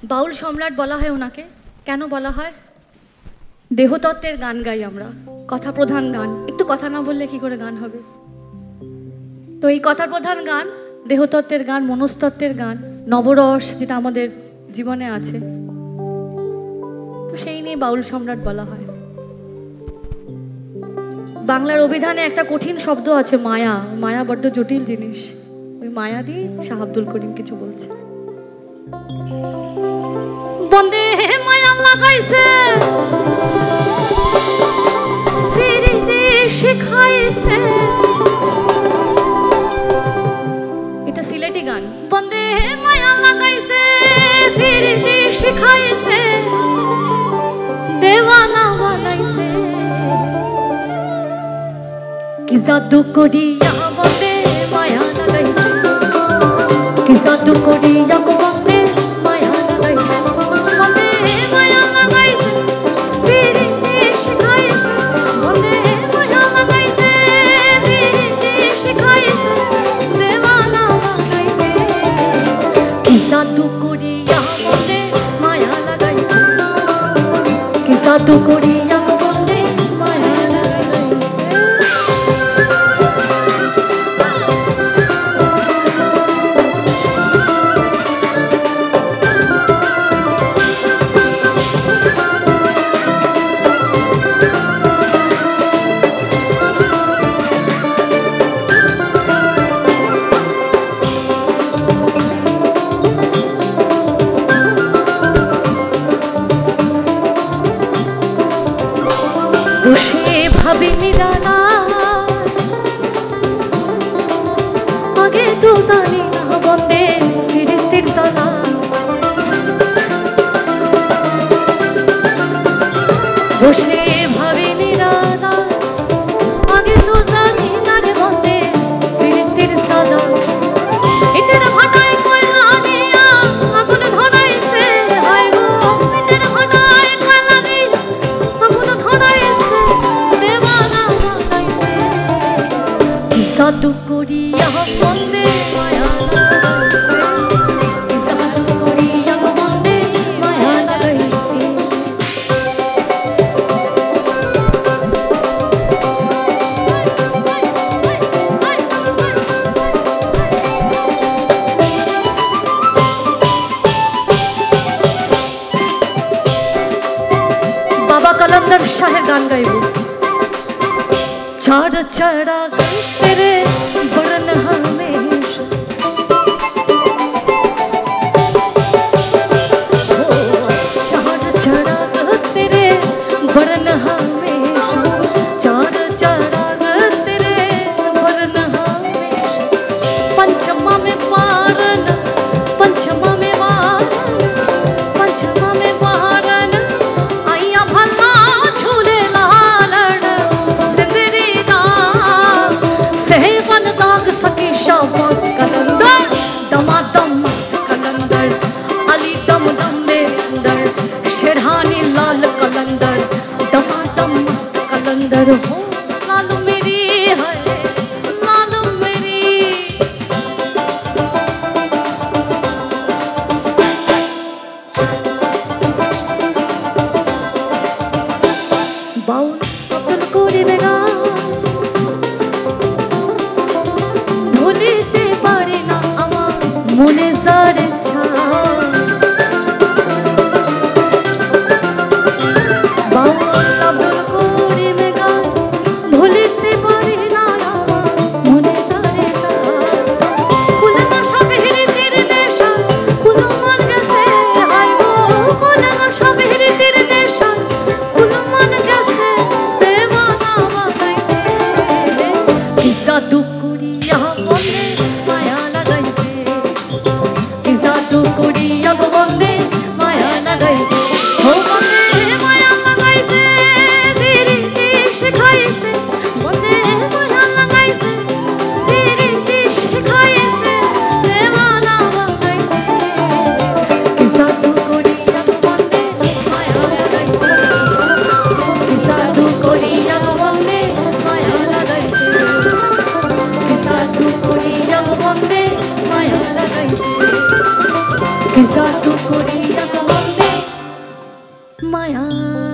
বাউল সম্রাট বলা হয় ওনাকে। কেন বলা হয়? দেহতত্ত্বের গান গাই আমরা, কথা প্রধান গান। একটু কথা না বললে কি করে গান হবে? তো এই কথা প্রধান গান, দেহতত্ত্বের গান, মনস্তত্ত্বের গান, নবরস যেটা আমাদের জীবনে আছে, তো সেই নিয়ে বাউল সম্রাট বলা হয়। বাংলার অভিধানে একটা কঠিন শব্দ আছে মায়া। মায়া বড্ড জটিল জিনিস। ওই মায়া দিয়ে শাহ আব্দুল করিম কিছু বলছে। বন্দে মায়া লাগাইছে ফিরিতে শিখাইছে, এটা সিলেটি গান। বন্দে মায়া লাগাইছে ফিরিতে শিখাইছে, দেওয়ানা বানাইছে, কি জাদু করিয়া বন্দে মায়া লাগাইছে, কি জাদু করিয়া গো বন্দে মায়া লাগাইছে, বন্দে মায়া লাগাইছে ফিরিতে শিখাইছে, বন্দে মায়া লাগাইছে ফিরিতে শিখাইছে, দেওয়ানা বানাইছে, কি জাদু করিয়া বন্দে মায়া লাগাইছে, কি জাদু করিয়া গো বন্দে মায়া লাগাইছে। বসে ভাবি নিরালা, আগে তো জানি না বন্দে ফিরিস্তির জ্বালা, বসে ভাবি নিরালা, আগে তো জানি না রে বন্দে ফিরিস্তির জ্বালা, এটার ভাটায় কয়লা দিয়া আগুন ধরাইছে, হায় গো এটার ভাটায় কয়লা দিয়া আগুন ধরাইছে, দেওয়ানা বানাইছে, কি জাদু করিয়া বন্দে মায়া লাগাইছে, কি জাদু করিয়া গো বন্দে মায়া লাগাইছে। বাবা কলন্দর শাহের গান গাইব। चार चढ़ा तेरे बरन हमेशा, चार चढ़ा तेरे बरन हमेशा, चार चढ़ा तेरे बरन हमेशा, पंचमा में पारन, पंचमा में वारन, पंचमा में वारन, आइया भला झूले लालन सिंदरी सेवन दाग सकी शाबाश कलंदर, दमादम मस्त कलंदर, अली दम दम में अंदर, शेरहानी लाल कलंदर, दमादम मस्त कलंदर, हो लाल मेरी है लाल मेरी। बाउल अब्दुल करीम गान ভুলিতে পারি না আমার মনে যার ছায়া, বাউল আব্দুল করিম গান ভুলিতে পারি না আমার মনে যার ছায়া, খুলে না সব হিরিতির নেশা কুলো মান গেছে, হায় গো খুলে না সব হিরিতির নেশা কুলো মান গেছে, দেওয়ানা বানাইছে, কি জাদু করিয়া বন্দে মায়া লাগাইছে, কি জাদু করিয়া গো বন্দে মায়া লাগাইছে, ও বন্দে মায়া লাগাইছে ফিরিতে শিখাইছে, বন্দে মায়া লাগাইছে ফিরিতে শিখাইছে, দেওয়ানা বানাইছে, কি জাদু করিয়া গো বন্দে মায়া লাগাইছে, কি জাদু করিয়া গো বন্দে মায়া লাগাইছে, কি জাদু করিয়া গো বন্দে মায়া লাগাইছে, কি জাদু করিয়া মায়া